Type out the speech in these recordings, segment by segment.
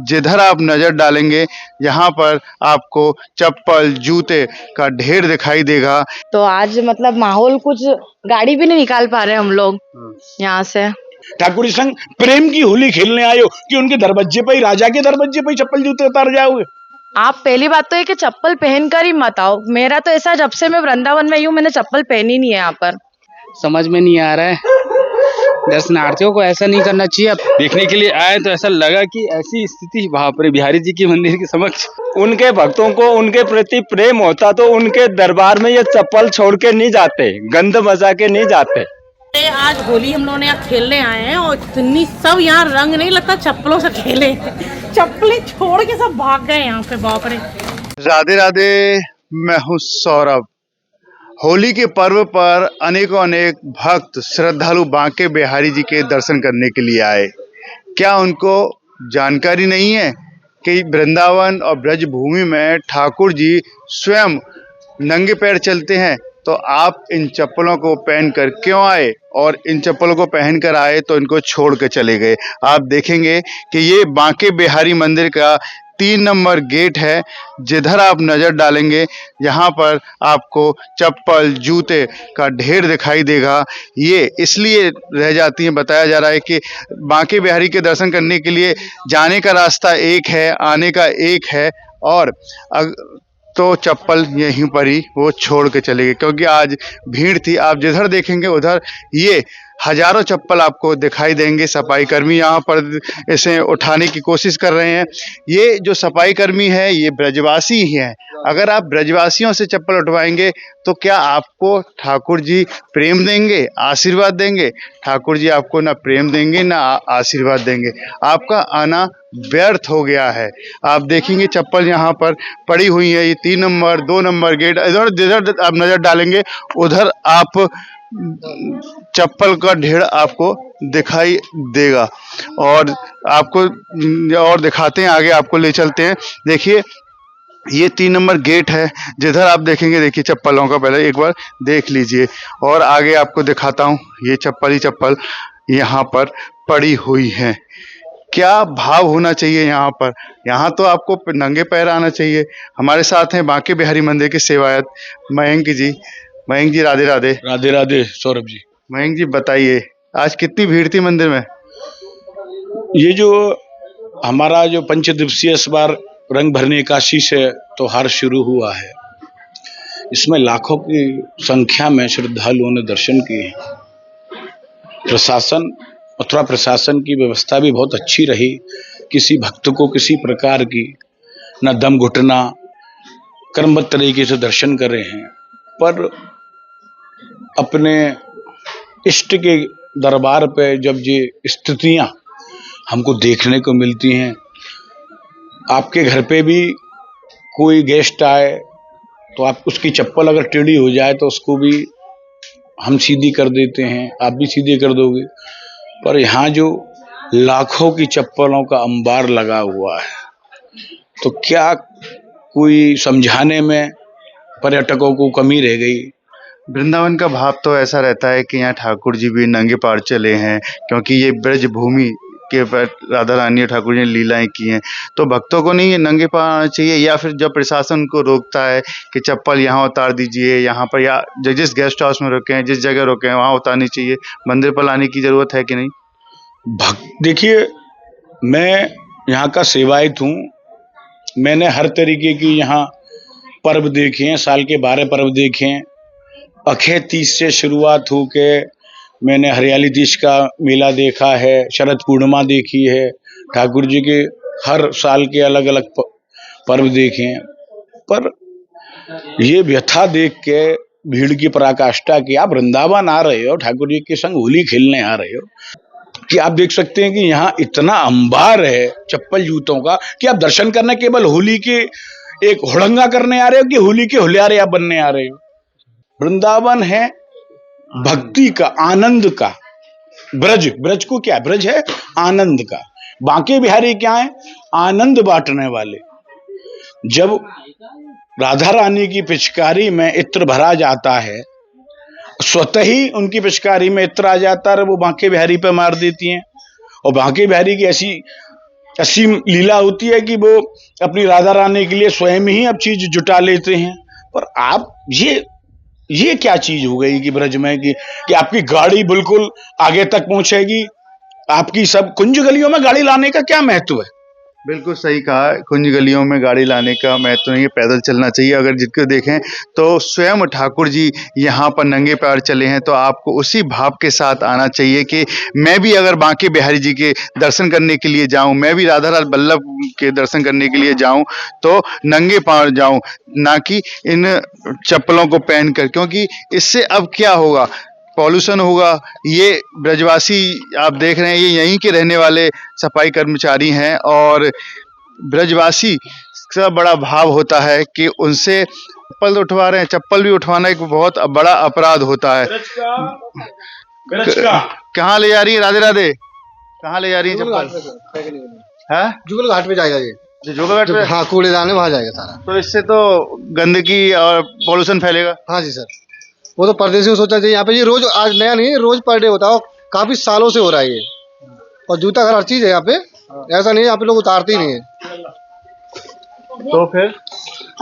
जिधर आप नजर डालेंगे यहाँ पर आपको चप्पल जूते का ढेर दिखाई देगा। तो आज मतलब माहौल कुछ, गाड़ी भी नहीं निकाल पा रहे हम लोग यहाँ से। ठाकुर संग प्रेम की होली खेलने आए हो कि उनके दरवाजे पे ही, राजा के दरवाजे पे ही चप्पल जूते उतार जाओगे? आप पहली बात तो ये कि चप्पल पहनकर ही मत आओ। मेरा तो ऐसा, जब से मैं वृंदावन में हूँ मैंने चप्पल पहनी नहीं है यहाँ पर। समझ में नहीं आ रहा है, दर्शनार्थियों को ऐसा नहीं करना चाहिए। अब देखने के लिए आए तो ऐसा लगा कि ऐसी स्थिति वहां पर बिहारी जी के मंदिर के समक्ष। उनके भक्तों को उनके प्रति प्रेम होता तो उनके दरबार में ये चप्पल छोड़ के नहीं जाते, गंद बजा के नहीं जाते। आज होली हम लोगों ने यहाँ खेलने आए हैं और इतनी सब यहाँ रंग नहीं लगता चप्पलों से खेले, चप्पलें छोड़ के सब भाग गए यहाँ पे। बाप रे। राधे राधे, मैं हूँ सौरभ। होली के पर्व पर अनेकों अनेक भक्त श्रद्धालु बांके बिहारी जी के दर्शन करने के लिए आए। क्या उनको जानकारी नहीं है कि वृंदावन और ब्रज भूमि में ठाकुर जी स्वयं नंगे पैर चलते हैं? तो आप इन चप्पलों को पहन कर क्यों आए, और इन चप्पलों को पहन कर आए तो इनको छोड़ के चले गए। आप देखेंगे कि ये बांके बिहारी मंदिर का 3 नंबर गेट है। जिधर आप नज़र डालेंगे यहाँ पर आपको चप्पल जूते का ढेर दिखाई देगा। ये इसलिए रह जाती हैं, बताया जा रहा है कि बांके बिहारी के दर्शन करने के लिए जाने का रास्ता एक है, आने का एक है, और तो चप्पल यहीं पर ही वो छोड़ के चले गए क्योंकि आज भीड़ थी। आप जिधर देखेंगे उधर ये हजारों चप्पल आपको दिखाई देंगे। सफाई कर्मी यहाँ पर इसे उठाने की कोशिश कर रहे हैं। ये जो सफाई कर्मी है ये ब्रजवासी ही हैं। अगर आप ब्रजवासियों से चप्पल उठवाएंगे तो क्या आपको ठाकुर जी प्रेम देंगे, आशीर्वाद देंगे? ठाकुर जी आपको ना प्रेम देंगे ना आशीर्वाद देंगे। आपका आना व्यर्थ हो गया है। आप देखेंगे चप्पल यहाँ पर पड़ी हुई है। ये 3 नंबर 2 नंबर गेट, इधर जिधर आप नज़र डालेंगे उधर आप चप्पल का ढेर आपको दिखाई देगा। और आपको और दिखाते हैं, आगे आपको ले चलते हैं। देखिए ये 3 नंबर गेट है। जिधर आप देखेंगे, देखिए चप्पलों का पहले एक बार देख लीजिए और आगे आपको दिखाता हूँ। ये चप्पल ही चप्पल यहाँ पर पड़ी हुई हैं। क्या भाव होना चाहिए यहाँ पर? यहाँ तो आपको नंगे पैर आना चाहिए। हमारे साथ हैं बांके बिहारी मंदिर के सेवायत मयंक जी। मयंक जी राधे राधे। राधे राधे सौरभ जी। मयंक जी बताइए, आज कितनी भीड़ थी मंदिर में? ये जो हमारा जो 5 दिवसीय इस बार रंग भरने एकादशी से त्योहार शुरू हुआ है, इसमें लाखों की संख्या में श्रद्धालुओं ने दर्शन किए हैं। प्रशासन, मथुरा प्रशासन की व्यवस्था भी बहुत अच्छी रही। किसी भक्त को किसी प्रकार की न दम घुटना, क्रमबद्ध तरीके से दर्शन कर रहे हैं। पर अपने इष्ट के दरबार पे जब ये स्थितियां हमको देखने को मिलती हैं, आपके घर पे भी कोई गेस्ट आए तो आप उसकी चप्पल अगर टेढ़ी हो जाए तो उसको भी हम सीधी कर देते हैं, आप भी सीधी कर दोगे। पर यहाँ जो लाखों की चप्पलों का अंबार लगा हुआ है, तो क्या कोई समझाने में पर्यटकों को कमी रह गई? वृंदावन का भाव तो ऐसा रहता है कि यहाँ ठाकुर जी भी नंगे पार चले हैं, क्योंकि ये ब्रज भूमि के पर राधा रानी और ठाकुर जी ने लीलाएं की हैं। तो भक्तों को नहीं नंगे पार आना चाहिए, या फिर जब प्रशासन उनको रोकता है कि चप्पल यहाँ उतार दीजिए, यहाँ पर या जिस गेस्ट हाउस में रुके हैं, जिस जगह रुके हैं वहाँ उतारनी चाहिए, मंदिर पर लाने की ज़रूरत है कि नहीं? देखिए, मैं यहाँ का सेवायत हूँ। मैंने हर तरीके की यहाँ पर्व देखे हैं, साल के 12 पर्व देखे हैं। अक्षय तीज से शुरुआत हो के मैंने हरियाली तीज का मेला देखा है, शरद पूर्णिमा देखी है, ठाकुर जी के हर साल के अलग अलग पर्व देखे हैं। पर ये व्यथा देख के, भीड़ की पराकाष्ठा की, आप वृंदावन आ रहे हो, ठाकुर जी के संग होली खेलने आ रहे हो, कि आप देख सकते हैं कि यहाँ इतना अंबार है चप्पल जूतों का कि आप दर्शन करने केवल होली के एक हुड़ंगा करने आ रहे हो कि होली के हुलियारे आप बनने आ रहे हो। वृंदावन है भक्ति का, आनंद का ब्रज। ब्रज को क्या, ब्रज है आनंद का। बांके बिहारी क्या है? आनंद बांटने वाले। जब राधा रानी की पिचकारी में इत्र भरा जाता है, स्वतः ही उनकी पिचकारी में इत्र आ जाता है, वो बांके बिहारी पे मार देती हैं। और बांके बिहारी की ऐसी ऐसी लीला होती है कि वो अपनी राधा रानी के लिए स्वयं ही अब चीज जुटा लेते हैं। पर आप ये क्या चीज हो गई कि ब्रज में कि आपकी गाड़ी बिल्कुल आगे तक पहुंचेगी? आपकी सब कुंज गलियों में गाड़ी लाने का क्या महत्व है? बिल्कुल सही कहा, कुंज गलियों में गाड़ी लाने का महत्व नहीं है, पैदल चलना चाहिए। अगर जिसको देखें तो स्वयं ठाकुर जी यहाँ पर नंगे पैर चले हैं, तो आपको उसी भाव के साथ आना चाहिए कि मैं भी अगर बांके बिहारी जी के दर्शन करने के लिए जाऊं, मैं भी राधा रानी वल्लभ के दर्शन करने के लिए जाऊं तो नंगे पैर जाऊं, ना कि इन चप्पलों को पहन कर। क्योंकि इससे अब क्या होगा, पॉल्यूशन होगा। ये ब्रजवासी आप देख रहे हैं, ये यहीं के रहने वाले सफाई कर्मचारी हैं, और ब्रजवासी का बड़ा भाव होता है कि उनसे चप्पल उठवा रहे हैं। चप्पल भी उठवाना एक बहुत बड़ा अपराध होता है। कहाँ ले जा रही है? राधे राधे। कहाँ ले जा रही है चप्पल? है जुगल घाट पे जाएगा ये। जोगा घाट पे? हाँ, कूड़ेदान में वहाँ जाएगा सारा। तो इससे तो गंदगी और पॉल्यूशन फैलेगा। हाँ जी सर, वो तो परदेसी को सोचना चाहिए। यहाँ पे ये रोज, आज नया नहीं, रोज पर डे होता है, काफी सालों से हो रहा है ये। और जूता हर चीज है यहाँ पे, ऐसा नहीं है यहाँ पे लोग उतारते ही नहीं है। तो फिर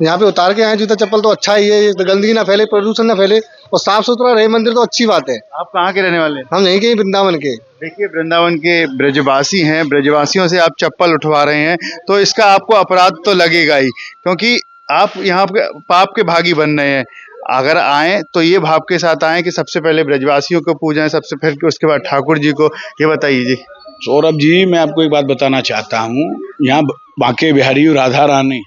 यहाँ पे उतार के आए जूता चप्पल तो अच्छा ही है, तो गंदगी ना फैले, प्रदूषण ना फैले और साफ सुथरा रहे मंदिर, तो अच्छी बात है। आप कहाँ के रहने वाले हैं? हम यहीं के, वृंदावन के। देखिए, वृंदावन के ब्रजवासी हैं, ब्रजवासियों से आप चप्पल उठवा रहे हैं तो इसका आपको अपराध तो लगेगा ही, क्योंकि आप यहाँ पे पाप के भागी बन रहे हैं। अगर आए तो ये भाव के साथ आए कि सबसे पहले ब्रजवासियों को पूजें, सबसे फिर उसके बाद ठाकुर जी को। ये बताइए जी। सौरभ जी, मैं आपको एक बात बताना चाहता हूँ। यहाँ बांके बिहारी और राधा रानी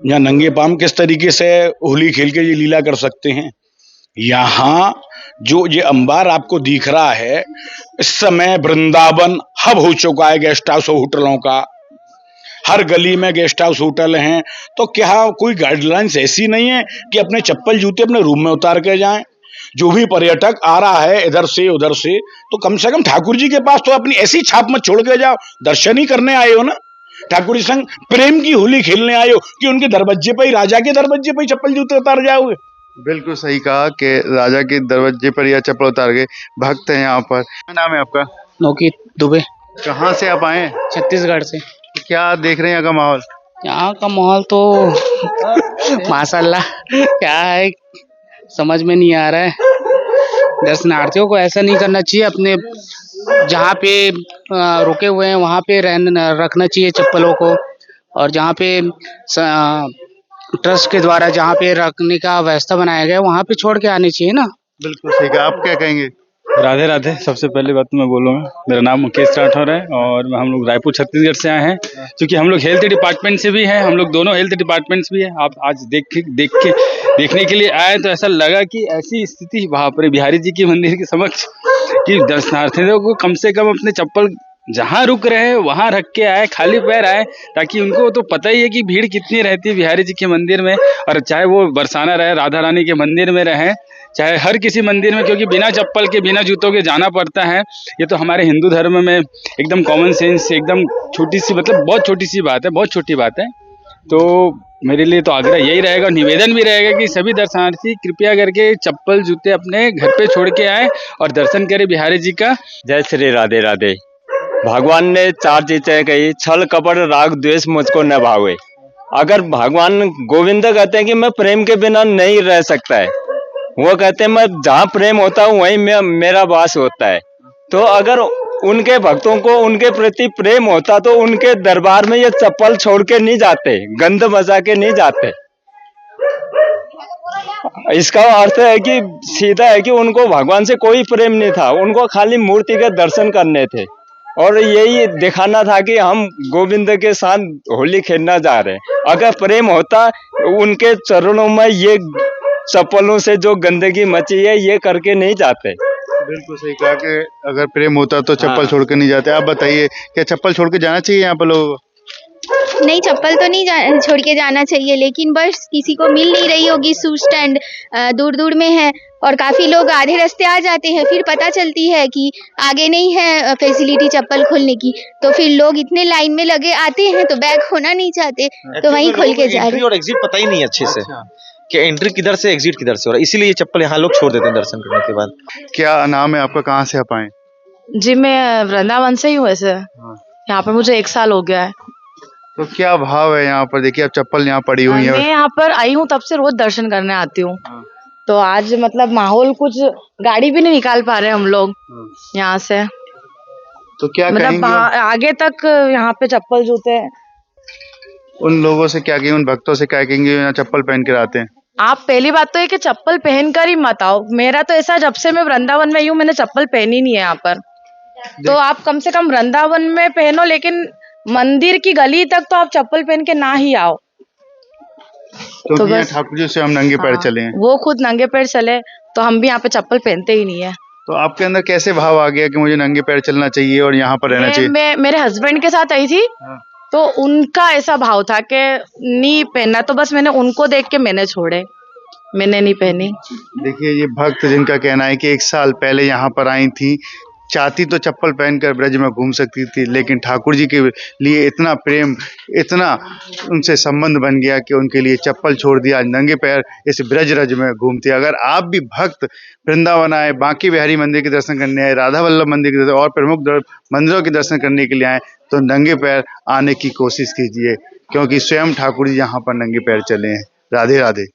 यहाँ नंगे पाम किस तरीके से होली खेल के ये लीला कर सकते हैं। यहाँ जो ये अंबार आपको दिख रहा है, इस समय वृंदावन हब हो चुका है गेस्ट हाउस होटलों का। हर गली में गेस्ट हाउस होटल हैं। तो क्या कोई गाइडलाइंस ऐसी नहीं है कि अपने चप्पल जूते अपने रूम में उतार के जाएं? जो भी पर्यटक आ रहा है इधर से उधर से, तो कम से कम ठाकुर जी के पास तो अपनी ऐसी छाप मत छोड़ के जाओ। दर्शन ही करने आए हो ना, ठाकुर जी संग प्रेम की होली खेलने आए हो कि उनके दरवाजे पर ही, राजा के दरवाजे पर ही चप्पल जूते उतार जाओगे? बिल्कुल सही कहा कि राजा के दरवाजे पर या चप्पल उतार गए। भक्त हैं यहाँ पर। क्या नाम है आपका? नौकी दुबे, कहाँ से आप आए हैं? छत्तीसगढ़ से। क्या देख रहे हैं यहाँ का माहौल? यहाँ का माहौल तो माशाल्लाह क्या है, समझ में नहीं आ रहा है। दर्शनार्थियों को ऐसा नहीं करना चाहिए, अपने जहाँ पे रुके हुए हैं वहाँ पे रखना चाहिए चप्पलों को, और जहाँ पे ट्रस्ट के द्वारा जहाँ पे रखने का व्यवस्था बनाया गया है वहाँ पे छोड़ के आने चाहिए ना। बिल्कुल सही कहा। आप क्या कहेंगे? राधे राधे। सबसे पहले बात तो मैं बोलूँगा, मेरा नाम मुकेश राठौर है और हम लोग रायपुर छत्तीसगढ़ से आए हैं। क्योंकि हम लोग हेल्थ डिपार्टमेंट से भी हैं, हम लोग दोनों हेल्थ डिपार्टमेंट्स भी हैं। आप आज देखने के लिए आए तो ऐसा लगा कि ऐसी स्थिति वहाँ पर बिहारी जी के मंदिर के समक्ष कि दर्शनार्थियों को कम से कम अपने चप्पल जहाँ रुक रहे हैं वहाँ रख के आए, खाली पैर आए, ताकि उनको तो पता ही है कि भीड़ कितनी रहती है बिहारी जी के मंदिर में। और चाहे वो बरसाना रहे, राधा रानी के मंदिर में रहे, चाहे हर किसी मंदिर में, क्योंकि बिना चप्पल के बिना जूतों के जाना पड़ता है। ये तो हमारे हिंदू धर्म में एकदम कॉमन सेंस, एकदम छोटी सी, मतलब बहुत छोटी सी बात है, बहुत छोटी बात है। तो मेरे लिए तो आग्रह यही रहेगा, निवेदन भी रहेगा कि सभी दर्शनार्थी कृपया करके चप्पल जूते अपने घर पे छोड़ के आए और दर्शन करें बिहारी जी का। जय श्री राधे राधे। भगवान ने 4 चीजें कही, छल कपट राग द्वेष मुझको न भावे। अगर भगवान गोविंद कहते हैं कि मैं प्रेम के बिना नहीं रह सकता है, वो कहते हैं मैं जहाँ प्रेम होता हूँ वहीं मेरा वास होता है। तो अगर उनके भक्तों को उनके प्रति प्रेम होता तो उनके दरबार में ये चप्पल छोड़ के नहीं जाते, गंद बजा के नहीं जाते। इसका अर्थ है कि सीधा है कि उनको भगवान से कोई प्रेम नहीं था, उनको खाली मूर्ति के दर्शन करने थे और यही दिखाना था कि हम गोविंद के साथ होली खेलना जा रहे हैं। अगर प्रेम होता उनके चरणों में ये चप्पलों से जो गंदगी मची है ये करके नहीं जाते। बिल्कुल सही कहा कि अगर प्रेम होता तो चप्पल छोड़ के नहीं जाते। आप बताइए, क्या चप्पल छोड़ के जाना चाहिए यहाँ पर लोगों को? नहीं, चप्पल तो नहीं छोड़ के जाना चाहिए, लेकिन बस किसी को मिल नहीं रही होगी। शू स्टैंड दूर दूर में है और काफी लोग आधे रास्ते आ जाते हैं, फिर पता चलती है कि आगे नहीं है फैसिलिटी चप्पल खोलने की, तो फिर लोग इतने लाइन में लगे आते हैं तो बैग खोना नहीं चाहते, तो वहीं खोल के जा रहे हैं। और एग्जिट पता ही नहीं अच्छे से कि एंट्री किधर से एग्जिट किधर से हो रहा है, इसीलिए ये चप्पल यहाँ लोग छोड़ देते हैं दर्शन करने के बाद। क्या नाम है आपका? कहाँ से आप आए? जी मैं वृंदावन से ही हूँ ऐसे। यहाँ पर मुझे 1 साल हो गया है। तो क्या भाव है यहाँ पर? देखिए अब चप्पल यहाँ पड़ी हुई मैं है। यहाँ पर आई हूँ तब से रोज दर्शन करने आती हूँ। हाँ। तो आज मतलब माहौल कुछ, गाड़ी भी नहीं निकाल पा रहे हम लोग यहाँ से। तो क्या मतलब कहेंगे आगे तक यहाँ पे चप्पल जूते। उन लोगों से, क्या कहेंगे उन भक्तों से, क्या कहेंगे यहाँ चप्पल पहन कर आते हैं? आप पहली बात तो ये कि चप्पल पहनकर ही मत आओ। मेरा तो ऐसा, जब से मैं वृंदावन में आई हूँ मैंने चप्पल पहनी नहीं है यहाँ पर। तो आप कम से कम वृंदावन में पहनो, लेकिन मंदिर की गली तक तो आप चप्पल पहन के ना ही आओ। तो यहाँ ठाकुर जी से हम नंगे पैर चले हैं। वो खुद नंगे पैर चले, तो हम भी यहाँ पे चप्पल पहनते ही नहीं है। तो आपके अंदर कैसे भाव आ गया कि मुझे नंगे पैर चलना चाहिए और यहाँ पर रहना चाहिए? मैं मेरे हस्बैंड के साथ आई थी। हाँ। तो उनका ऐसा भाव था कि नहीं पहनना, तो बस मैंने उनको देख के मैंने छोड़े, मैंने नहीं पहनी। देखिए ये भक्त जिनका कहना है कि 1 साल पहले यहाँ पर आई थी, चाहती तो चप्पल पहनकर ब्रज में घूम सकती थी, लेकिन ठाकुर जी के लिए इतना प्रेम, इतना उनसे संबंध बन गया कि उनके लिए चप्पल छोड़ दिया, नंगे पैर इस ब्रज रज में घूमती। अगर आप भी भक्त वृंदावन आए, बांके बिहारी मंदिर के दर्शन करने आए, राधा वल्लभ मंदिर के दर्शन और प्रमुख मंदिरों के दर्शन करने के लिए आए, तो नंगे पैर आने की कोशिश कीजिए, क्योंकि स्वयं ठाकुर जी यहाँ पर नंगे पैर चले हैं। राधे राधे।